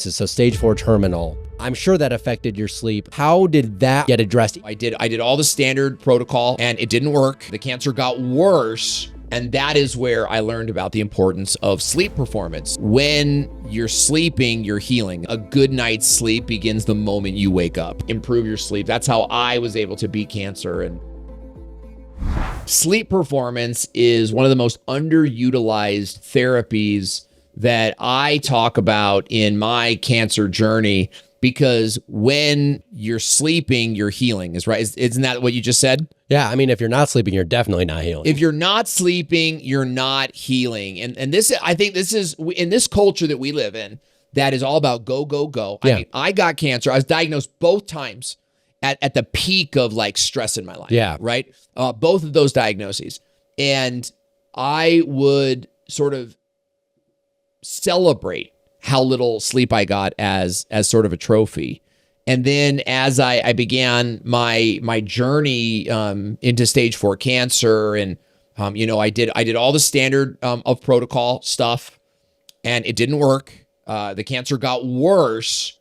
So stage 4 terminal. I'm sure that affected your sleep. How did that get addressed? I did all the standard protocol and it didn't work. The cancer got worse. And that is where I learned about the importance of sleep performance. When you're sleeping, you're healing. A good night's sleep begins the moment you wake up. Improve your sleep. That's how I was able to beat cancer. And sleep performance is one of the most underutilized therapies that I talk about in my cancer journey, because when you're sleeping, you're healing. Is right? Isn't that what you just said? Yeah, I mean, if you're not sleeping, you're definitely not healing. If you're not sleeping, you're not healing. And this, I think this is, in this culture that we live in, that is all about go, go, go. Yeah. I mean, I got cancer. I was diagnosed both times at the peak of like stress in my life. Yeah. Right? Both of those diagnoses. And I would sort of celebrate how little sleep I got as sort of a trophy. And then as I began my journey into stage 4 cancer, and I did all the standard of protocol stuff, and it didn't work. The cancer got worse,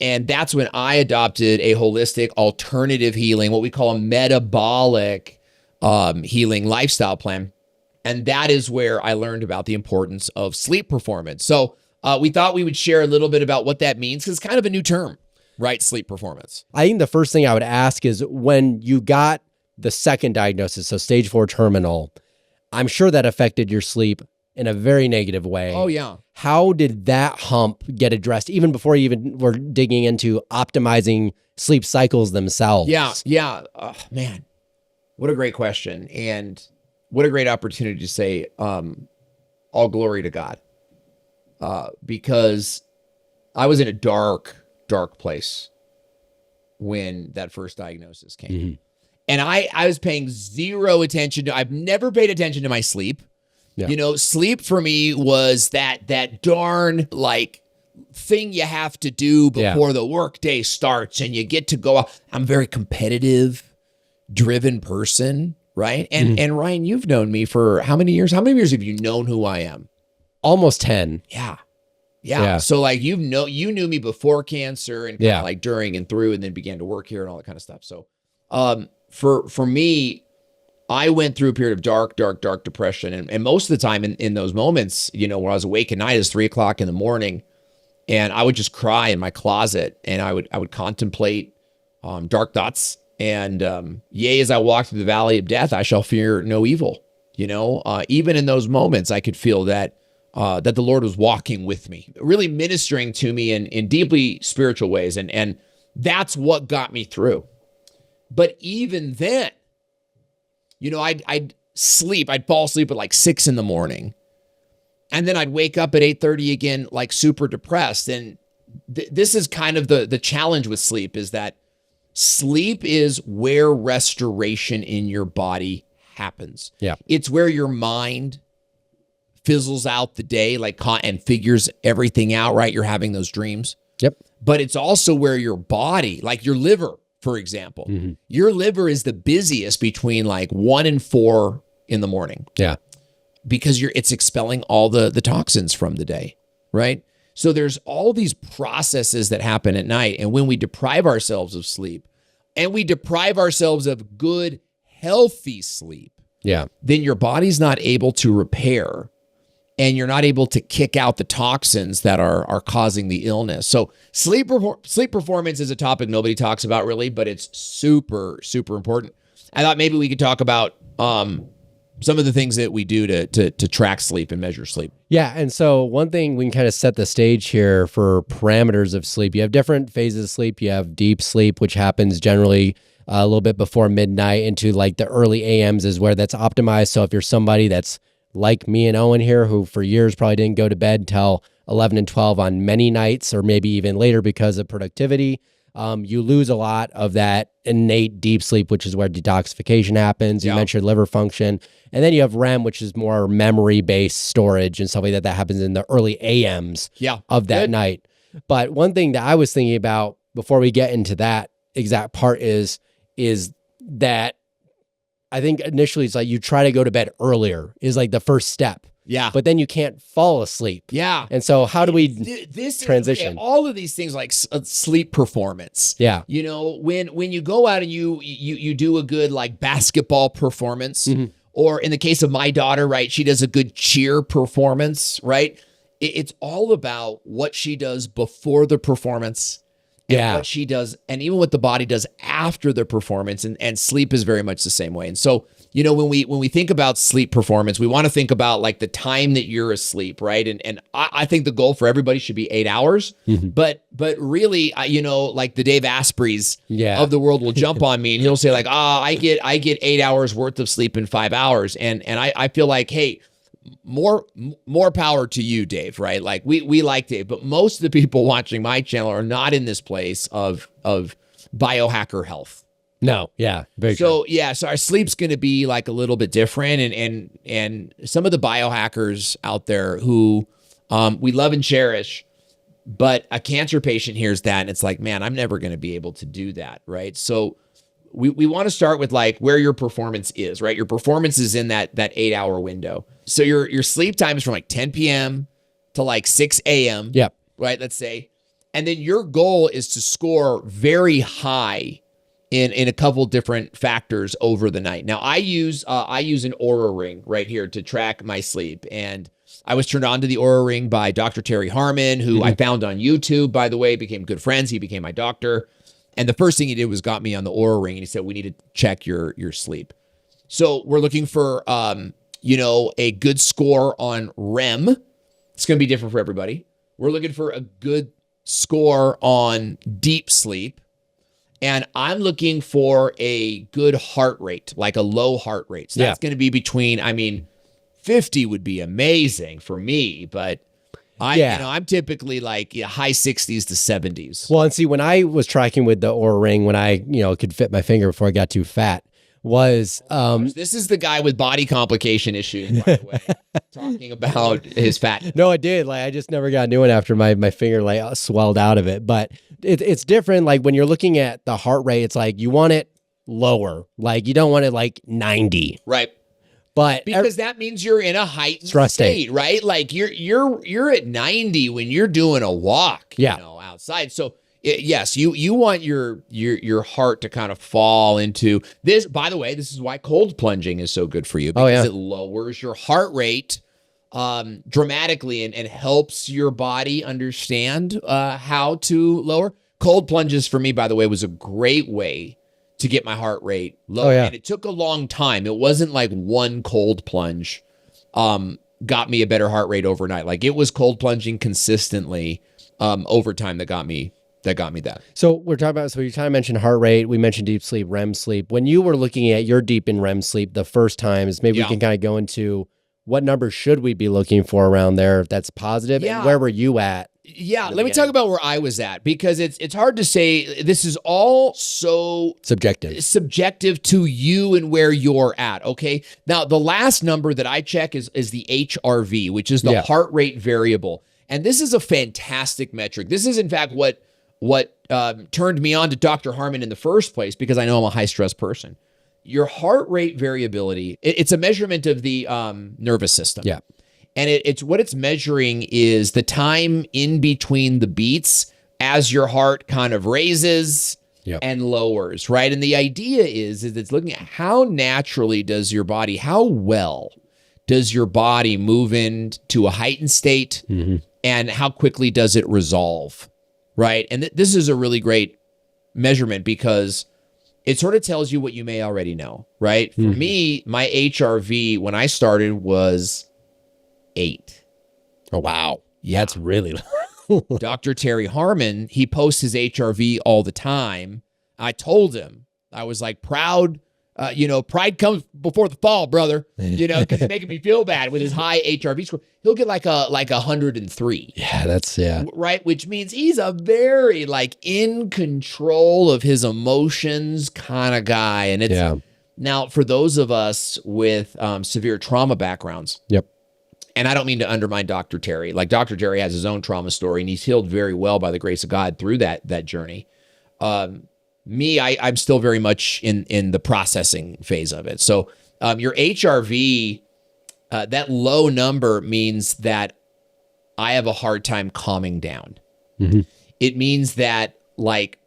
and that's when I adopted a holistic alternative healing, what we call a metabolic healing lifestyle plan. And that is where I learned about the importance of sleep performance. So we thought we would share a little bit about what that means, because it's kind of a new term, right? Sleep performance. I think the first thing I would ask is, when you got the second diagnosis, so stage 4 terminal, I'm sure that affected your sleep in a very negative way. Oh, yeah. How did that hump get addressed, even before you even were digging into optimizing sleep cycles themselves? Yeah. Oh, man, what a great question. And what a great opportunity to say, all glory to God. Because I was in a dark place when that first diagnosis came. Mm-hmm. And I was paying zero attention to, I've never paid attention to my sleep. Yeah. Sleep for me was that darn like thing you have to do before the workday starts and you get to go out. I'm a very competitive, driven person, right? And Ryan, you've known me for how many years? How many years have you known who I am? Almost 10. Yeah. So like, you knew me before cancer and kind of like during and through, and then began to work here and all that kind of stuff. So for me, I went through a period of dark depression. And most of the time in those moments, where I was awake at night, is 3:00 in the morning, and I would just cry in my closet, and I would contemplate dark thoughts. And yea, as I walk through the valley of death, I shall fear no evil. Even in those moments, I could feel that the Lord was walking with me, really ministering to me in deeply spiritual ways. And that's what got me through. But even then, I'd fall asleep at like 6 in the morning. And then I'd wake up at 8:30 again, like super depressed. And this is kind of the challenge with sleep, is that sleep is where restoration in your body happens. Yeah. It's where your mind fizzles out the day, and figures everything out, right? You're having those dreams. Yep. But it's also where your body, like your liver, for example, your liver is the busiest between like 1 and 4 in the morning. Yeah. Because it's expelling all the toxins from the day, right? So there's all these processes that happen at night. And when we deprive ourselves of sleep, and we deprive ourselves of good, healthy sleep, then your body's not able to repair, and you're not able to kick out the toxins that are causing the illness. So sleep performance is a topic nobody talks about really, but it's super, super important. I thought maybe we could talk about some of the things that we do to track sleep and measure sleep. Yeah. And so one thing, we can kind of set the stage here for parameters of sleep. You have different phases of sleep. You have deep sleep, which happens generally a little bit before midnight into like the early AMs is where that's optimized. So if you're somebody that's like me and Owen here, who for years probably didn't go to bed until 11 and 12 on many nights, or maybe even later because of productivity, you lose a lot of that innate deep sleep, which is where detoxification happens. You mentioned liver function. And then you have REM, which is more memory-based storage and stuff like that. That happens in the early AMs of that night. But one thing that I was thinking about before we get into that exact part is that I think initially it's like you try to go to bed earlier is like the first step. Yeah. but then you can't fall asleep. Yeah. And so how do we transition? All of these things like sleep performance. Yeah. You know, when you go out and you do a good like basketball performance, or in the case of my daughter, right, she does a good cheer performance, right? It's all about what she does before the performance and what she does, and even what the body does after the performance. And sleep is very much the same way. And so, you know, when we think about sleep performance, we want to think about like the time that you're asleep, right? And I think the goal for everybody should be 8 hours. But really, you know, like the Dave Aspreys of the world will jump on me and he'll say like, I get 8 hours worth of sleep in 5 hours. And I feel like, hey, more power to you, Dave, right? Like we like Dave, but most of the people watching my channel are not in this place of biohacker health. No, yeah, very so true. So our sleep's going to be like a little bit different, and some of the biohackers out there who we love and cherish, but a cancer patient hears that and it's like, man, I'm never going to be able to do that, right? So we want to start with like where your performance is, right? Your performance is in that 8 hour window. So your sleep time is from like 10 p.m. to like 6 a.m. Yep. Right. Let's say, and then your goal is to score very high in a couple different factors over the night. Now I use an Oura ring right here to track my sleep, and I was turned on to the Oura ring by Dr. Terry Harmon, who I found on YouTube, by the way, became good friends. He became my doctor. And the first thing he did was got me on the Oura ring, and he said, we need to check your sleep. So we're looking for, you know, a good score on REM. It's going to be different for everybody. We're looking for a good score on deep sleep. And I'm looking for a good heart rate, like a low heart rate. So that's going to be between, 50 would be amazing for me, but you know, I'm typically like high 60s to 70s. Well, and see, when I was tracking with the Oura ring, when I, you know, could fit my finger before I got too fat, was this is the guy with body complication issues, by the way, talking about his fat. No, I did. Like I just never got a new one after my finger like swelled out of it. But it's different. Like when you're looking at the heart rate, it's like you want it lower. Like you don't want it like 90. Right. But because that means you're in a heightened state, right? Like you're at 90 when you're doing a walk, you know, outside. So yes, you want your heart to kind of fall into this. By the way, this is why cold plunging is so good for you, because it lowers your heart rate dramatically and helps your body understand how to lower. Cold plunges for me, by the way, was a great way to get my heart rate low. And it took a long time. It wasn't like one cold plunge got me a better heart rate overnight. Like it was cold plunging consistently over time that got me that. So we're talking about, so you kind of mentioned heart rate. We mentioned deep sleep, REM sleep. When you were looking at your deep in REM sleep the first times, maybe we can kind of go into what numbers should we be looking for around there that's positive, and where were you at? Yeah, let me talk about where I was at, because it's hard to say. This is all so subjective to you and where you're at. Okay. Now, the last number that I check is the HRV, which is the heart rate variable. And this is a fantastic metric. This is, in fact, what turned me on to Dr. Harmon in the first place, because I know I'm a high stress person. Your heart rate variability, it's a measurement of the nervous system. Yeah. And it's what it's measuring is the time in between the beats as your heart kind of raises and lowers, right? And the idea is it's looking at how naturally does your body, how well does your body move into a heightened state, and how quickly does it resolve, right? And this is a really great measurement, because it sort of tells you what you may already know, right? For me, my HRV when I started was 8. Oh, wow. Yeah, that's really Dr. Terry Harmon, he posts his HRV all the time. I told him, I was like, pride comes before the fall, brother. You know, because he's making me feel bad with his high HRV score. He'll get like 103. Yeah, that's right, which means he's a very like in control of his emotions kind of guy. And it's now for those of us with severe trauma backgrounds. Yep. And I don't mean to undermine Dr. Terry. Like Dr. Terry has his own trauma story, and he's healed very well by the grace of God through that journey. I'm still very much in the processing phase of it. So your HRV that low number means that I have a hard time calming down. Mm-hmm. It means that, like,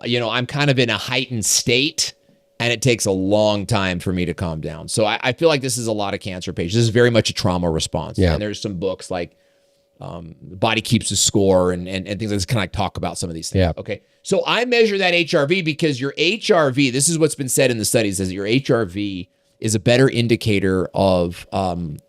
I'm kind of in a heightened state, and it takes a long time for me to calm down. So I feel like this is a lot of cancer patients. This is very much a trauma response. Yeah. And there's some books like Body Keeps the Score and things like this kind of talk about some of these things. Yeah. Okay. So I measure that HRV because your HRV, this is what's been said in the studies, is that your HRV is a better indicator of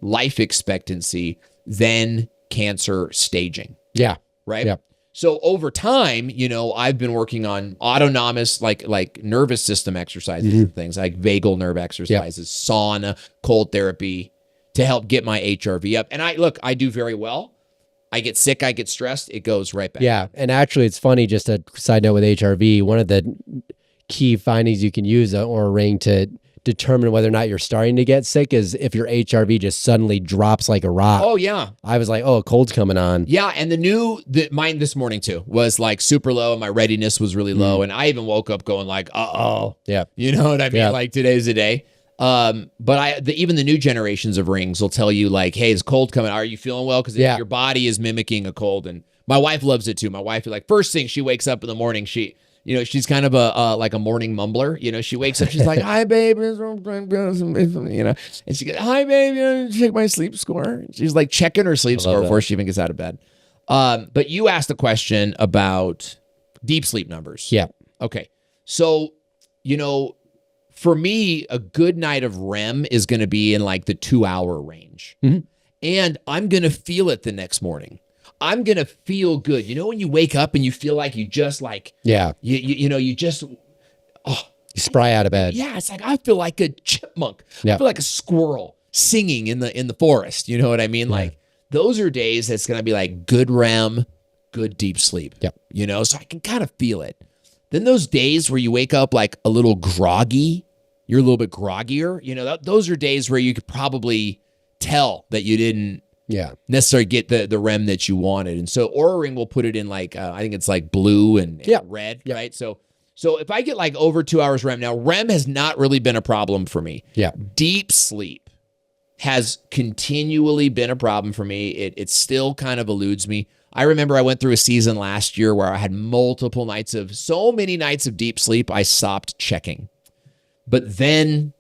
life expectancy than cancer staging. Yeah. Right? Yeah. So over time, I've been working on autonomous, like nervous system exercises and things like vagal nerve exercises, sauna, cold therapy to help get my HRV up. And I do very well. I get sick, I get stressed, it goes right back. Yeah. And actually, it's funny, just a side note with HRV, one of the key findings you can use an Oura ring to determine whether or not you're starting to get sick is if your HRV just suddenly drops like a rock. Oh, yeah. I was like, oh, a cold's coming on. Yeah, and mine this morning too was like super low, and my readiness was really low, and I even woke up going like, uh-oh. Yeah. You know what I mean? Yeah. Like, today's the day. But even the new generations of rings will tell you like, hey, is cold coming? Are you feeling well? Because your body is mimicking a cold, and my wife loves it too. My wife, like, first thing she wakes up in the morning, she's kind of like a morning mumbler. She wakes up, she's like, hi, babe. And she goes, hi, babe. Check my sleep score. She's like checking her sleep score before she even gets out of bed. But you asked a question about deep sleep numbers. Yeah. Okay. So, for me, a good night of REM is going to be in like the 2-hour range. Mm-hmm. And I'm going to feel it the next morning. I'm going to feel good. When you wake up and you feel like you just like, you just, you spry out of bed. Yeah. It's like, I feel like a chipmunk. Yeah. I feel like a squirrel singing in the forest. You know what I mean? Yeah. Like, those are days that's going to be like good REM, good deep sleep. Yep. So I can kind of feel it. Then those days where you wake up like a little groggy, you're a little bit groggier, those are days where you could probably tell that you didn't necessarily get the REM that you wanted. And so Oura Ring will put it in like, I think it's like blue and red, right? So if I get like over 2 hours REM, now REM has not really been a problem for me. Yeah. Deep sleep has continually been a problem for me. It still kind of eludes me. I remember I went through a season last year where I had so many nights of deep sleep, I stopped checking. But then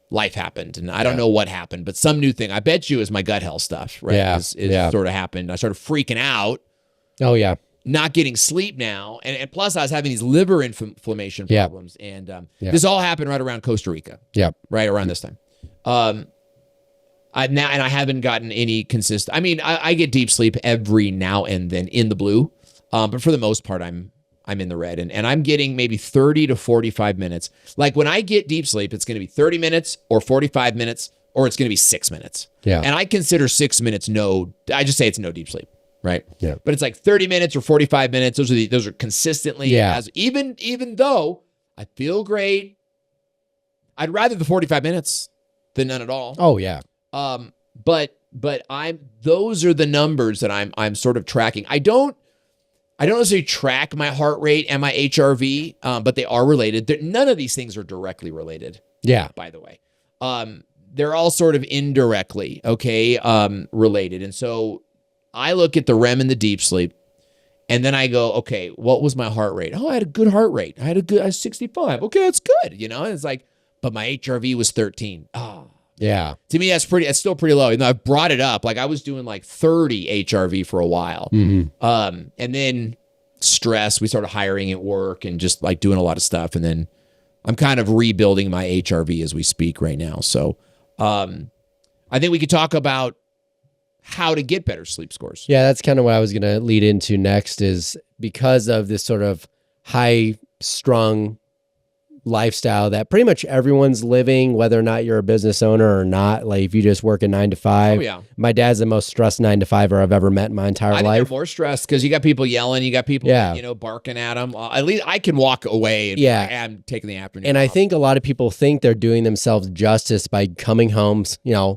life happened, and I don't know what happened, but some new thing. I bet you is my gut health stuff, right? Yeah. It sort of happened. I started freaking out. Oh, yeah. Not getting sleep now. And plus, I was having these liver inflammation problems. And this all happened right around Costa Rica. Yeah. Right around this time. I haven't gotten any consistent. I mean, I get deep sleep every now and then in the blue. But for the most part, I'm in the red, and I'm getting maybe 30 to 45 minutes. Like when I get deep sleep, it's going to be 30 minutes or 45 minutes, or it's going to be 6 minutes. Yeah. And I consider 6 minutes I just say it's no deep sleep, right? Yeah. But it's like 30 minutes or 45 minutes. Those are consistently as even though I feel great, I'd rather the 45 minutes than none at all. Oh yeah. But those are the numbers that I'm sort of tracking. I don't necessarily track my heart rate and my HRV, but they are related. None of these things are directly related. Yeah. By the way, they're all sort of indirectly, related. And so I look at the REM and the deep sleep, and then I go, okay, what was my heart rate? Oh, I had a good heart rate. I was 65. Okay, that's good. It's like, but my HRV was 13. Oh. Yeah. To me, that's still pretty low. I've brought it up. Like I was doing like 30 HRV for a while. Mm-hmm. And then stress, we started hiring at work and just like doing a lot of stuff. And then I'm kind of rebuilding my HRV as we speak right now. So I think we could talk about how to get better sleep scores. Yeah, that's kind of what I was going to lead into next, is because of this sort of high strung lifestyle that pretty much everyone's living, whether or not you're a business owner or not. Like if you just work a 9 to 5. Oh, yeah. My dad's the most stressed 9 to 5er I've ever met in my entire life. I think they're more stressed because you got people yelling, you got people, barking at them. At least I can walk away and I'm taking the afternoon And off. I think a lot of people think they're doing themselves justice by coming home,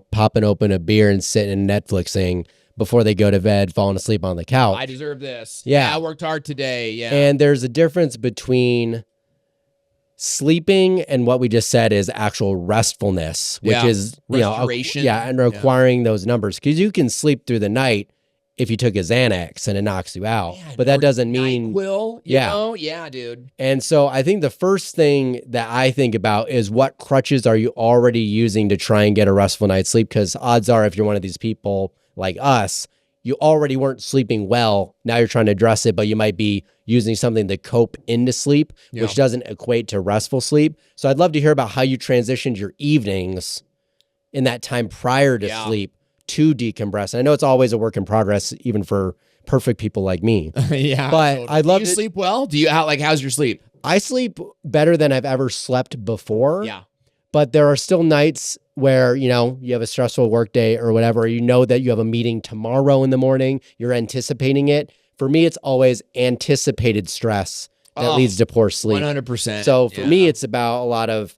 popping open a beer and sitting and Netflixing before they go to bed, falling asleep on the couch. I deserve this. Yeah. I worked hard today. Yeah. And there's a difference between sleeping and what we just said is actual restfulness, which is restoration. And acquiring those numbers, because you can sleep through the night if you took a Xanax and it knocks you out, but that doesn't mean NyQuil, you know? Yeah, dude. And so I think the first thing that I think about is what crutches are you already using to try and get a restful night's sleep? Because odds are, if you're one of these people like us, you already weren't sleeping well. Now you're trying to address it, but you might be using something to cope into sleep, which doesn't equate to restful sleep. So I'd love to hear about how you transitioned your evenings in that time prior to sleep to decompress. And I know it's always a work in progress, even for perfect people like me. But I'd love to sleep well. How's your sleep? I sleep better than I've ever slept before. Yeah. But there are still nights where, you have a stressful work day or whatever, you know that you have a meeting tomorrow in the morning, you're anticipating it. For me, it's always anticipated stress that leads to poor sleep. 100%. So for me, it's about a lot of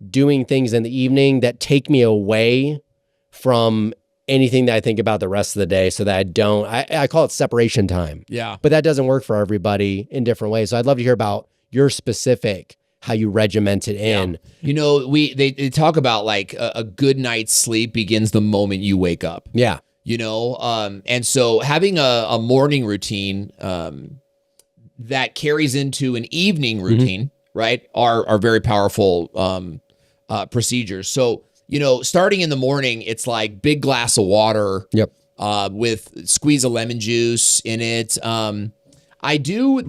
doing things in the evening that take me away from anything that I think about the rest of the day, so that I call it separation time. Yeah. But that doesn't work for everybody in different ways. So I'd love to hear about your specific, how you regiment it in. They talk about like a good night's sleep begins the moment you wake up. Yeah. And so having a morning routine that carries into an evening routine, right, are very powerful procedures. So, starting in the morning, it's like big glass of water with squeeze of lemon juice in it. I do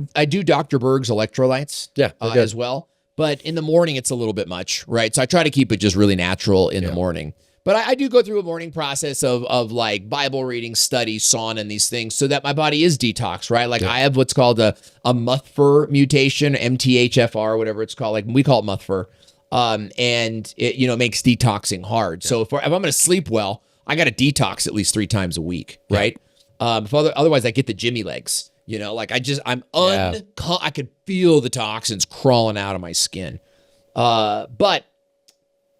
Dr. Berg's electrolytes as well. But in the morning, it's a little bit much, right? So I try to keep it just really natural in the morning. But I do go through a morning process of like Bible reading, study, sauna, and these things so that my body is detox, right? Like I have what's called a MUTFR mutation, MTHFR, whatever it's called. Like we call it MUTFR. And it makes detoxing hard. So if I'm going to sleep well, I got to detox at least 3 times a week, right? Otherwise I get the Jimmy legs. I could feel the toxins crawling out of my skin. But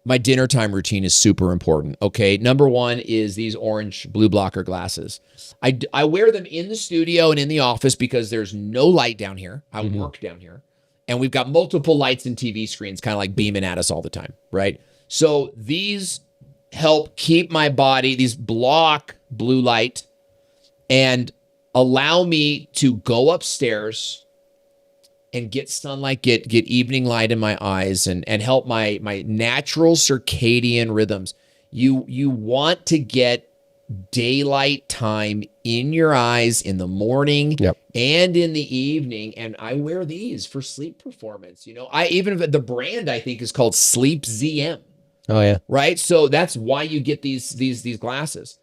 my dinner time routine is super important. Okay. Number 1 is these orange blue blocker glasses. I wear them in the studio and in the office because there's no light down here. I work down here and we've got multiple lights and TV screens kind of like beaming at us all the time. Right. So these help keep my body, these block blue light and allow me to go upstairs and get sunlight, get evening light in my eyes and help my natural circadian rhythms. You want to get daylight time in your eyes in the morning and in the evening. And I wear these for sleep performance. The brand I think is called Sleep ZM. Oh yeah. Right. So that's why you get these glasses.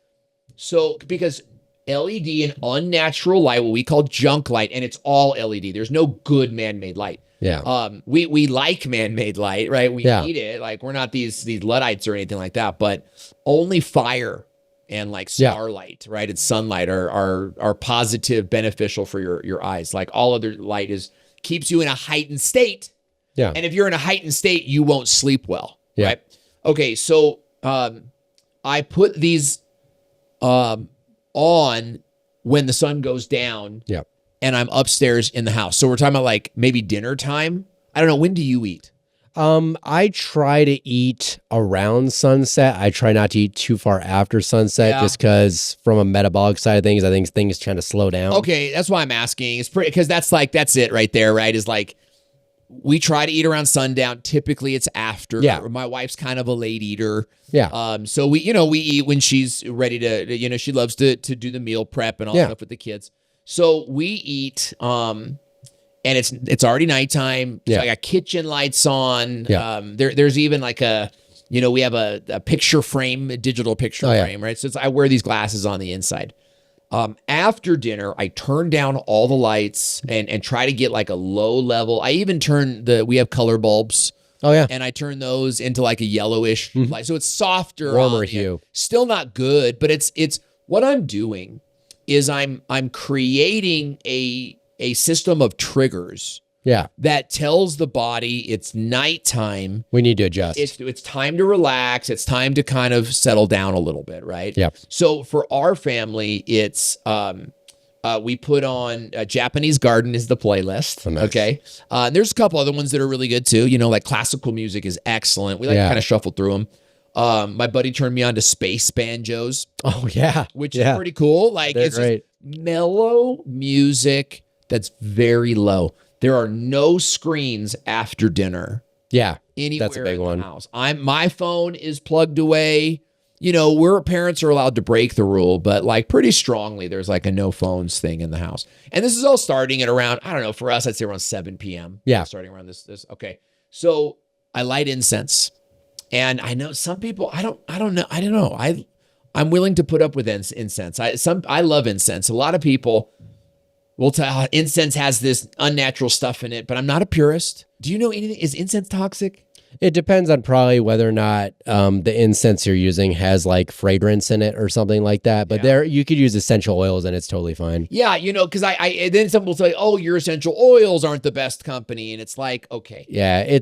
So because LED and unnatural light, what we call junk light, and it's all LED. There's no good man-made light. Yeah. We like man-made light, right? We need it. Like we're not these Luddites or anything like that, but only fire and like starlight, right? And sunlight are positive, beneficial for your eyes. Like all other light keeps you in a heightened state. Yeah. And if you're in a heightened state, you won't sleep well. Yeah. Right. Okay. So I put these on when the sun goes down and I'm upstairs in the house. So we're talking about like maybe dinner time. I don't know. When do you eat? I try to eat around sunset. I try not to eat too far after sunset just because from a metabolic side of things, I think things tend to slow down. Okay. That's why I'm asking. It's pretty, because that's it right there, right? Is like, we try to eat around sundown. Typically it's after. My wife's kind of a late eater. So we eat when she's ready to, she loves to do the meal prep and all that stuff with the kids. So we eat, and it's already nighttime. So I got kitchen lights on. There's even like we have a picture frame, a digital picture frame, right? So I wear these glasses on the inside. After dinner, I turn down all the lights and try to get like a low level. I even we have color bulbs. Oh yeah. And I turn those into like a yellowish light. So it's softer. Warmer hue. Still not good, but it's what I'm doing is I'm creating a system of triggers. That tells the body it's nighttime. We need to adjust. It's time to relax. It's time to kind of settle down a little bit, right? Yeah. So for our family, it's We put on Japanese Garden is the playlist. Oh, nice. Okay. There's a couple other ones that are really good too. Like classical music is excellent. We like to kind of shuffle through them. My buddy turned me on to space banjos. Oh yeah. Which is pretty cool. Like They're it's great. Just mellow music that's very low. There are no screens after dinner. Yeah. Anywhere that's a big in the one. house. My phone is plugged away. Where parents are allowed to break the rule, but like pretty strongly, there's like a no phones thing in the house. And this is all starting at around, I don't know, for us, I'd say around 7 p.m. Yeah. Starting around this. Okay. So I light incense. And I know some people, I don't know. I'm willing to put up with incense. I love incense. A lot of people will tell incense has this unnatural stuff in it, but I'm not a purist. Do you know anything? Is incense toxic? It depends on probably whether or not the incense you're using has like fragrance in it or something like that. But you could use essential oils and it's totally fine. Yeah, because I then some will say, "Oh, your essential oils aren't the best company," and it's like, okay, yeah,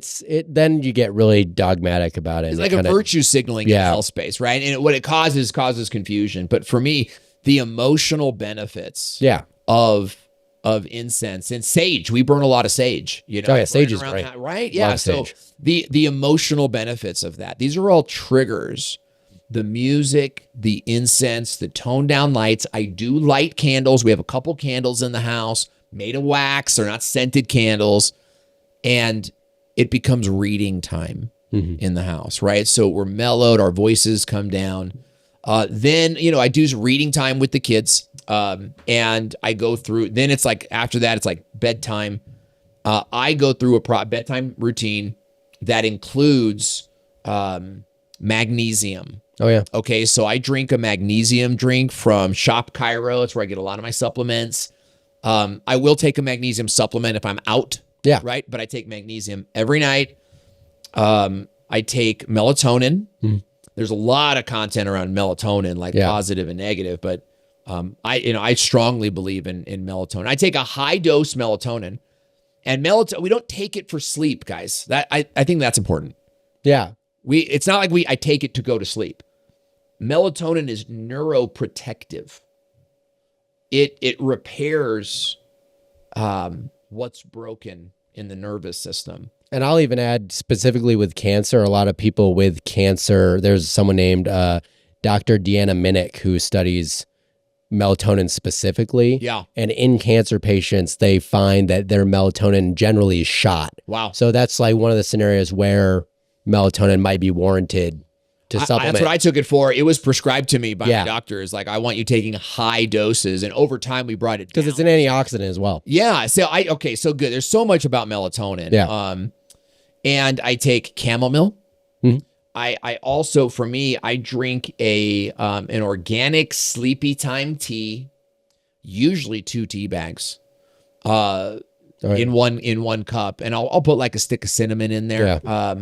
then you get really dogmatic about it. It's like a virtue signaling in the health space, right? And what it causes confusion. But for me, the emotional benefits, of incense and sage. We burn a lot of sage, Oh yeah, sage is great. Right? Yeah. So the emotional benefits of that. These are all triggers. The music, the incense, the toned down lights. I do light candles. We have a couple candles in the house made of wax. They're not scented candles. And it becomes reading time in the house, right? So we're mellowed. Our voices come down. Then, I do reading time with the kids. And I go through, then it's like, after that, it's like bedtime. I go through a bedtime routine that includes, magnesium. Oh yeah. Okay. So I drink a magnesium drink from Shop Cairo. It's where I get a lot of my supplements. I will take a magnesium supplement if I'm out. Yeah. Right. But I take magnesium every night. I take melatonin. There's a lot of content around melatonin, like positive and negative, but I strongly believe in melatonin. I take a high dose melatonin, and melatonin, we don't take it for sleep, guys. That I think that's important. Yeah. It's not like I take it to go to sleep. Melatonin is neuroprotective. It repairs what's broken in the nervous system. And I'll even add specifically with cancer, a lot of people with cancer, there's someone named Dr. Deanna Minnick who studies melatonin specifically. Yeah. And in cancer patients, they find that their melatonin generally is shot. Wow. So that's like one of the scenarios where melatonin might be warranted to supplement. That's what I took it for. It was prescribed to me by my doctor. It's like, I want you taking high doses. And over time, we brought it down. Because it's an antioxidant as well. Yeah. So so good. There's so much about melatonin. Yeah. And I take chamomile. Mm-hmm. I also, for me, I drink an organic sleepy time tea, usually 2 tea bags, in one cup, and I'll put like a stick of cinnamon in there. Yeah.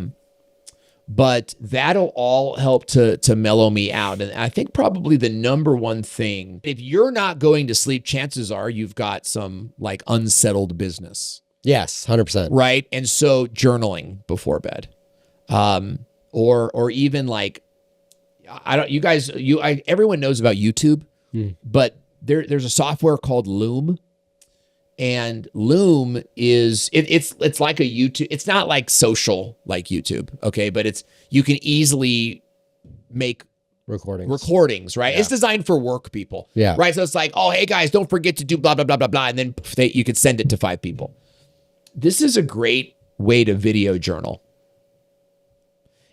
But that'll all help to mellow me out. And I think probably the number one thing, if you're not going to sleep, chances are you've got some like unsettled business. Yes, 100%. Right. And so journaling before bed, or even like, everyone knows about YouTube, but there's a software called Loom. And Loom is it's like a YouTube. It's not like social like YouTube, okay? But you can easily make recordings, right? Yeah. It's designed for work people, right? So it's like, oh, hey guys, don't forget to do blah blah blah blah blah, and then you could send it to 5 people. This is a great way to video journal.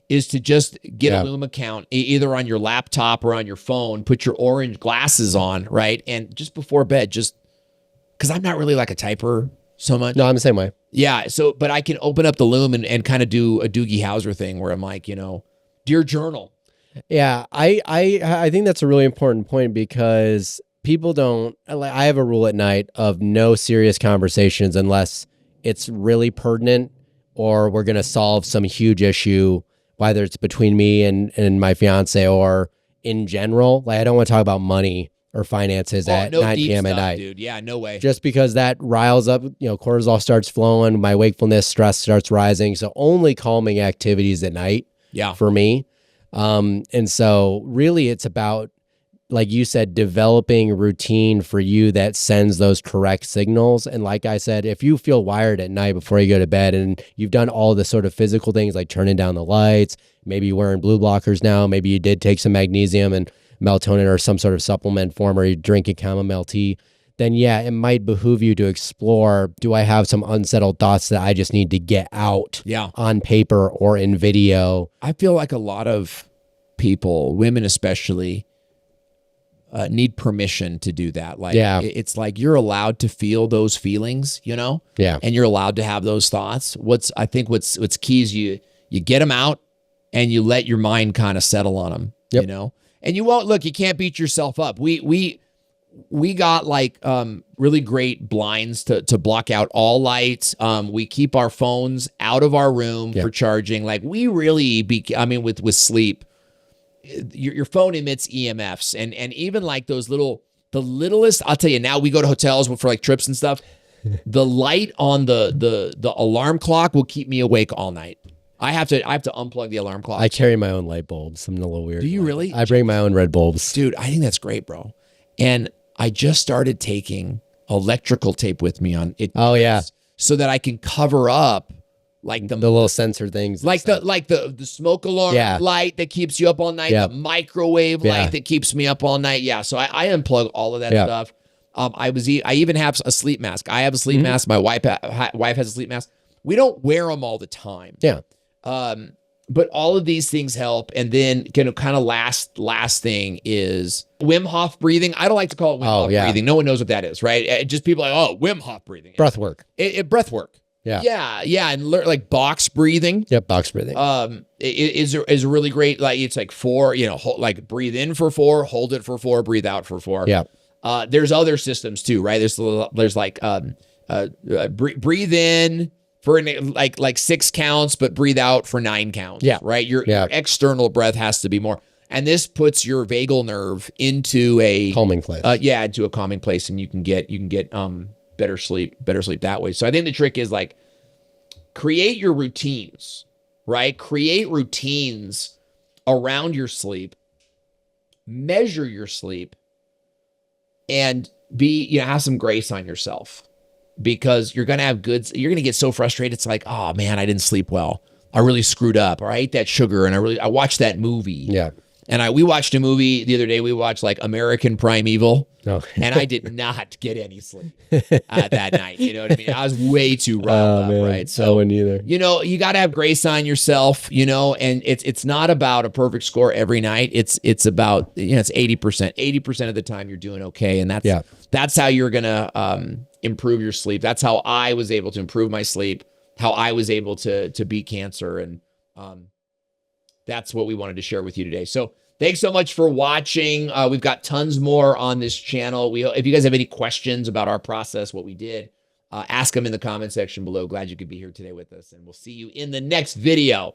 Is to just get a Loom account either on your laptop or on your phone. Put your orange glasses on, right? And just before bed, because I'm not really like a typer so much. No, I'm the same way. Yeah. So, but I can open up the Loom and kind of do a Doogie Howser thing where I'm like, dear journal. Yeah. I think that's a really important point because people don't, I have a rule at night of no serious conversations unless it's really pertinent or we're going to solve some huge issue, whether it's between me and my fiance or in general. Like I don't want to talk about money or finances at 9 p.m. at night. Dude. Yeah, no way. Just because that riles up, cortisol starts flowing, my wakefulness, stress starts rising. So only calming activities at night for me. And so really it's about like you said, developing a routine for you that sends those correct signals. And like I said, if you feel wired at night before you go to bed and you've done all the sort of physical things like turning down the lights, maybe you're wearing blue blockers now, maybe you did take some magnesium and melatonin or some sort of supplement form, or you're drinking chamomile tea, then yeah, it might behoove you to explore, do I have some unsettled thoughts that I just need to get out on paper or in video? I feel like a lot of people, women especially, need permission to do that. Like, it's like you're allowed to feel those feelings, you know? Yeah. And you're allowed to have those thoughts. I think what's key is you get them out and you let your mind kind of settle on them, you know? And you won't, look, you can't beat yourself up. We got like really great blinds to block out all lights. We keep our phones out of our room for charging. Like we really with sleep, your phone emits EMFs and even like those the littlest, I'll tell you now, we go to hotels for like trips and stuff. The light on the alarm clock will keep me awake all night. I have to unplug the alarm clock. I carry my own light bulbs. I'm a little weird. Do you really? I bring my own red bulbs. Dude, I think that's great, bro. And I just started taking electrical tape with me on it. Oh yeah. So that I can cover up like the little sensor things. Like the smoke alarm light that keeps you up all night, the microwave light that keeps me up all night. Yeah. So I unplug all of that stuff. I even have a sleep mask. I have a sleep mask. My wife has a sleep mask. We don't wear them all the time. Yeah. But all of these things help. And then kind of last thing is Wim Hof breathing. I don't like to call it Wim Hof breathing. No one knows what that is, right? Just people are like, oh, Wim Hof breathing. Breath work. Breath work. Yeah. And like box breathing. Yep, box breathing. Is a really great, like it's like 4, like breathe in for 4, hold it for 4, breathe out for 4. Yeah. There's other systems too, right? There's like breathe in for like 6 counts, but breathe out for 9 counts. Yeah. Right. Your external breath has to be more. And this puts your vagal nerve into a calming place. Into a calming place, and you can get better sleep that way. So I think the trick is like create your routines, right? Create routines around your sleep, measure your sleep, and have some grace on yourself. Because you're going to get so frustrated. It's like, oh man, I didn't sleep well. I really screwed up, or I ate that sugar and I watched that movie. Yeah. And we watched a movie the other day. We watched like American Primeval. Oh. And I did not get any sleep that night. You know what I mean? I was way too riled up, right? So neither. You got to have grace on yourself, and it's not about a perfect score every night. It's about, it's 80%. 80% of the time you're doing okay. And that's how you're going to improve your sleep. That's how I was able to improve my sleep, how I was able to beat cancer. And that's what we wanted to share with you today. So thanks so much for watching. We've got tons more on this channel. If you guys have any questions about our process, what we did, ask them in the comment section below. Glad you could be here today with us, and we'll see you in the next video.